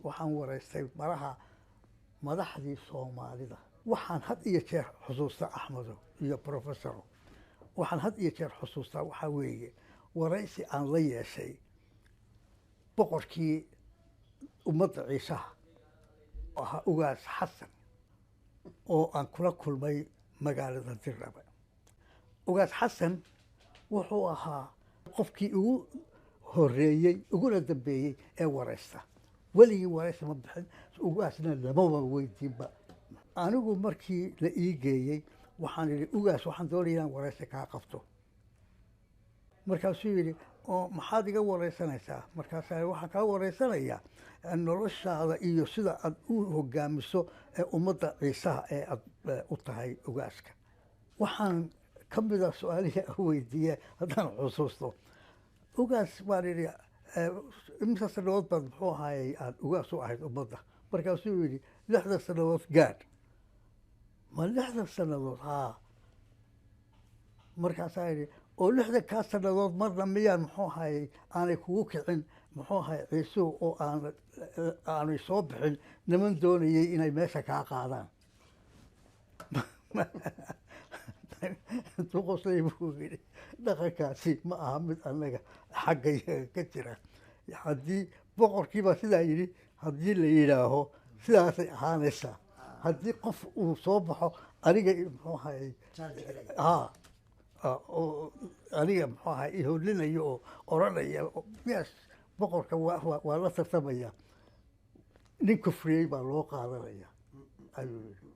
waxaan waraystay maraha madaxdii Soomaalida waxaan had iyo jeer xusuustaa Axmedo iyo professor waxaan had iyo jeer xusuustaa waxa weeye waraysi aan la yeeshay boqorkii ummadda Ciisaha waxa ugaas Xasan oo aan kula kulmay magaalada Dirraba ugaas Xasan wuxuu ahaa qofkii ugu horeeyay uguna dambeeyay ee waraysta weligii waraysi ma bixin ugaasna lamaba weydiinba anigu markii la ii geeyey waxaan idhi ugaas waxaan doonayaa inaan waraysi kaa qabto markaasuu yidhi oo maxaad iga waraysanaysaa markaasaa waxaan kaa waraysanayaa noloshaada iyo sida aad u hogaamiso ee ummadda Ciisaha ee aad u tahay ugaaska waxaan ka mid ah su-aalihii aan weydiiyey haddaan xusuusto ugaas baan idhi imisa sanadood baad muxuu ahaayey aad ugaas u ahayd ummadda markaasuu yidhi 6 sanadood gaadh ma 6 sanadood haa markaasaa idhi oo 6 sanadood marna miyaan muxuu ahaayey aanay kugu kicin muxuu ahaayey ciisuhu oo aanay soo bixin niman doonayay inay meesha kaa qaadaan intuu qoslay buu yidhi dhaqankaasi ma aha mid annaga xagga iyaga ka jira haddii boqorkiibaa sidaa yidhi haddii la yidhaaho sidaasay ahaanaysaa haddii qof uu soo baxo aniga muxuu ahaayey aniga muxuu ahaayey ihoolinayo oo odhanaya yes boqorka waa la tartamaya nin kufriyey baa loo qaadanaya ayuu yidhi